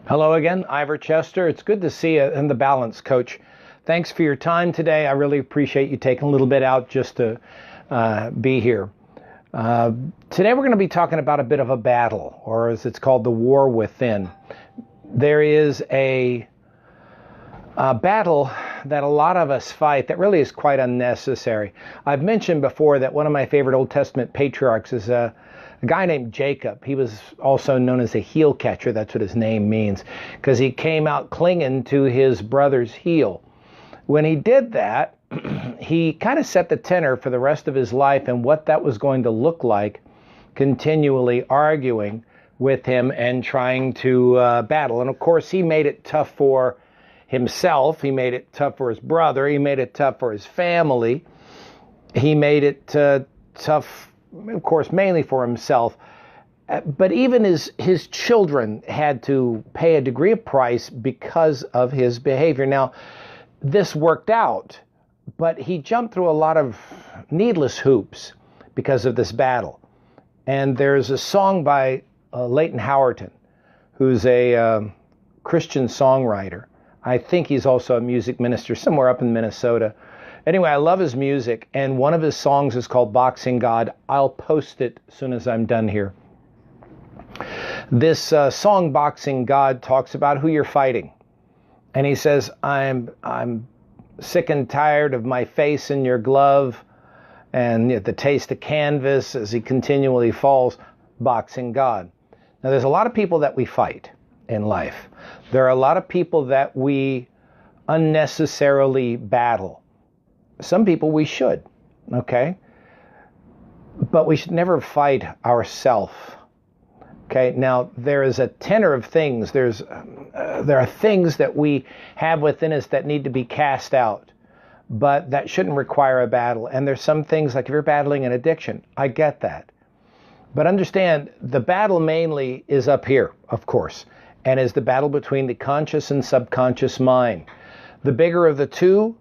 Hello again, Ivor Chester. It's good to see you in the Balance Coach. Thanks for your time today. I really appreciate you taking a little bit out just to be here. Today we're going to be talking about a bit of a battle, or as it's called, the war within. There is a battle that a lot of us fight that really is quite unnecessary. I've mentioned before that one of my favorite Old Testament patriarchs is a guy named Jacob. He was also known as a heel catcher. That's what his name means, because he came out clinging to his brother's heel. When he did that, he kind of set the tenor for the rest of his life and what that was going to look like, continually arguing with him and trying to battle. And of course, he made it tough for himself. He made it tough for his brother. He made it tough for his family. He made it tough, of course, mainly for himself. But even his children had to pay a degree of price because of his behavior. Now, this worked out, but he jumped through a lot of needless hoops because of this battle. And there's a song by Leighton Howerton, who's a Christian songwriter. I think he's also a music minister somewhere up in Minnesota. Anyway, I love his music, and one of his songs is called Boxing God. I'll post it as soon as I'm done here. This song, Boxing God, talks about who you're fighting. And he says, I'm sick and tired of my face in your glove and the taste of canvas as he continually falls, boxing God. Now, there's a lot of people that we fight in life. There are a lot of people that we unnecessarily battle. Some people we should, okay? But we should never fight ourselves. Okay, now there is a tenor of things. There are things that we have within us that need to be cast out, but that shouldn't require a battle. And there's some things, like if you're battling an addiction, I get that. But understand, the battle mainly is up here, of course, and is the battle between the conscious and subconscious mind. The bigger of the two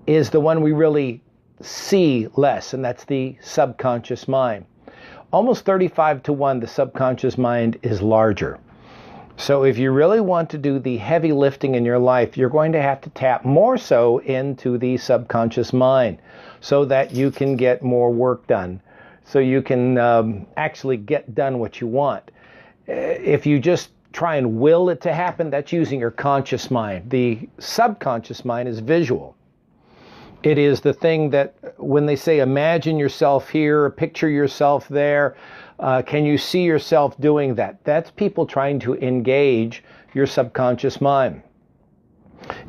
is the one we really see less, and that's the subconscious mind. Almost 35-1, the subconscious mind is larger. So if you really want to do the heavy lifting in your life, you're going to have to tap more so into the subconscious mind so that you can get more work done, so you can actually get done what you want. If you just try and will it to happen, that's using your conscious mind. The subconscious mind is visual. It is the thing that when they say imagine yourself here, picture yourself there, can you see yourself doing that? That's people trying to engage your subconscious mind.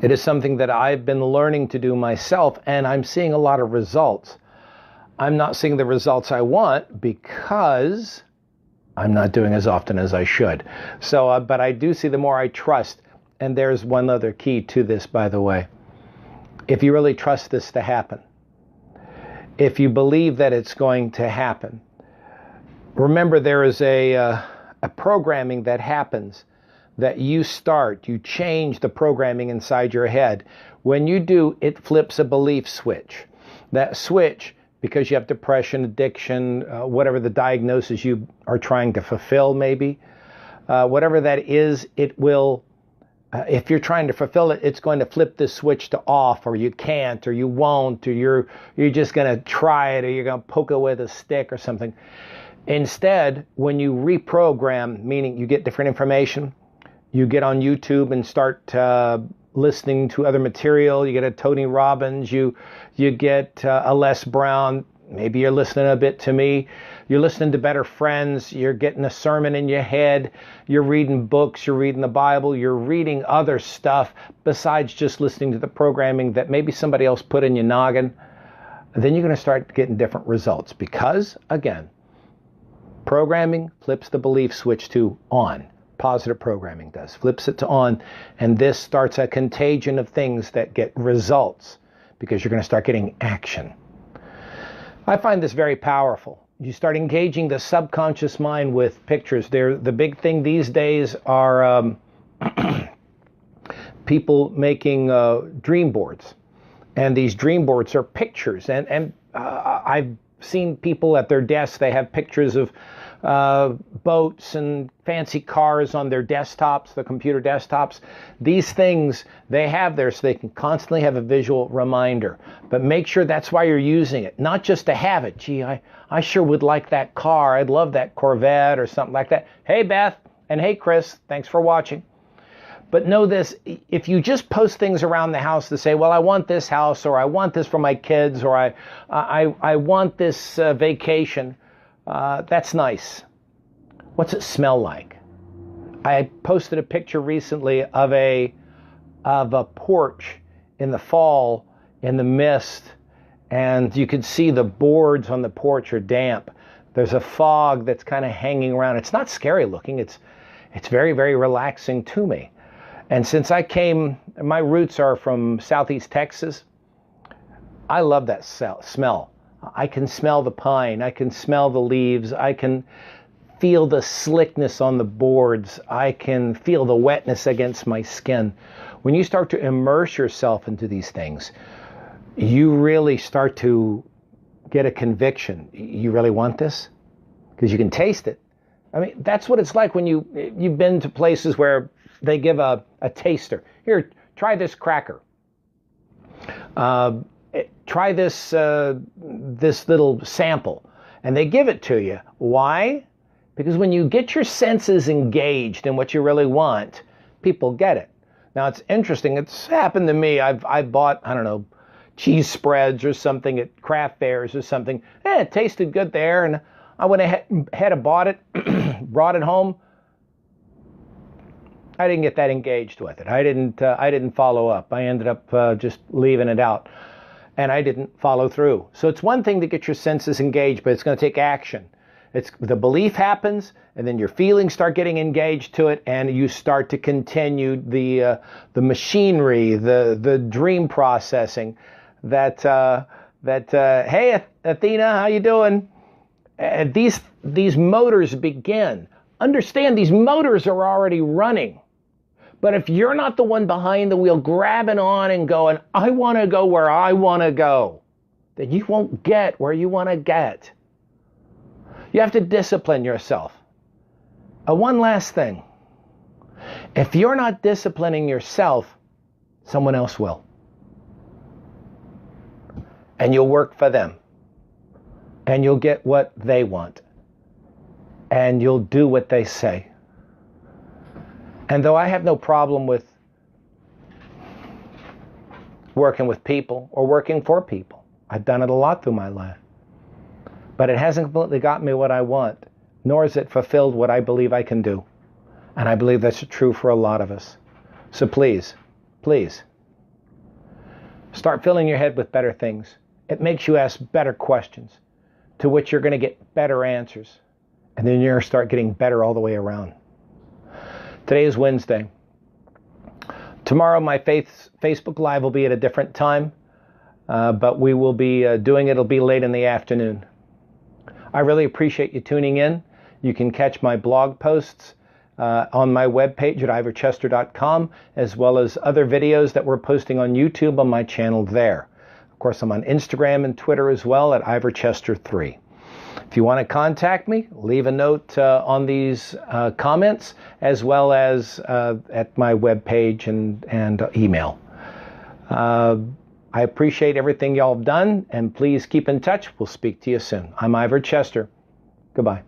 It is something that I've been learning to do myself, and I'm seeing a lot of results. I'm not seeing the results I want because I'm not doing as often as I should. So, but I do see the more I trust, and there's one other key to this, by the way. If you really trust this to happen, if you believe that it's going to happen, remember there is a programming that happens that you start. You change the programming inside your head. When you do, it flips a belief switch. That switch, because you have depression, addiction, whatever the diagnosis you are trying to fulfill maybe, whatever that is, it will, if you're trying to fulfill it, it's going to flip this switch to off, or you can't, or you won't, or you're just going to try it, or you're going to poke it with a stick or something. Instead, when you reprogram, meaning you get different information, you get on YouTube and start listening to other material, you get a Tony Robbins, you get a Les Brown, maybe you're listening a bit to me, you're listening to Better Friends, you're getting a sermon in your head, you're reading books, you're reading the Bible, you're reading other stuff besides just listening to the programming that maybe somebody else put in your noggin, then you're going to start getting different results because, again, programming flips the belief switch to on. Positive programming does, flips it to on, and this starts a contagion of things that get results because you're going to start getting action. I find this very powerful. You start engaging the subconscious mind with pictures. The big thing these days are people making dream boards. And these dream boards are pictures. And I've seen people at their desks, they have pictures of boats and fancy cars on their desktops, the computer desktops. These things they have there so they can constantly have a visual reminder. But make sure that's why you're using it, not just to have it. Gee, I sure would like that car. I'd love that Corvette or something like that. Hey, Beth, and hey, Chris, thanks for watching. But know this, if you just post things around the house to say, well, I want this house, or I want this for my kids, or I want this vacation, that's nice. What's it smell like? I posted a picture recently of a porch in the fall in the mist, and you could see the boards on the porch are damp. There's a fog that's kind of hanging around. It's not scary looking. It's very, very relaxing to me. And since I came, my roots are from Southeast Texas, I love that smell. I can smell the pine. I can smell the leaves. I can feel the slickness on the boards. I can feel the wetness against my skin. When you start to immerse yourself into these things, you really start to get a conviction. You really want this? Because you can taste it. I mean, that's what it's like when you've been to places where they give a taster. Here, try this cracker. Try this little sample. And they give it to you. Why? Because when you get your senses engaged in what you really want, people get it. Now, it's interesting. It's happened to me. I've bought, I don't know, cheese spreads or something at craft fairs or something. It tasted good there. And I went ahead and bought it, brought it home. I didn't get that engaged with it. I didn't follow up. I ended up just leaving it out. And I didn't follow through. So it's one thing to get your senses engaged, but it's going to take action. The belief happens, and then your feelings start getting engaged to it, and you start to continue the machinery, the dream processing. Hey Athena, how you doing? These motors begin. Understand, these motors are already running. But if you're not the one behind the wheel grabbing on and going, I want to go where I want to go, then you won't get where you want to get. You have to discipline yourself. One last thing. If you're not disciplining yourself, someone else will. And you'll work for them. And you'll get what they want. And you'll do what they say. And though I have no problem with working with people or working for people, I've done it a lot through my life. But it hasn't completely got me what I want, nor has it fulfilled what I believe I can do. And I believe that's true for a lot of us. So please, please, start filling your head with better things. It makes you ask better questions, to which you're going to get better answers. And then you're going to start getting better all the way around. Today is Wednesday. Tomorrow my Facebook Live will be at a different time, but we will be doing it. It'll be late in the afternoon. I really appreciate you tuning in. You can catch my blog posts on my webpage at ivorchester.com, as well as other videos that we're posting on YouTube on my channel there. Of course, I'm on Instagram and Twitter as well at ivorchester3. If you want to contact me, leave a note on these comments, as well as at my webpage and email. I appreciate everything y'all have done, and please keep in touch. We'll speak to you soon. I'm Ivor Chester. Goodbye.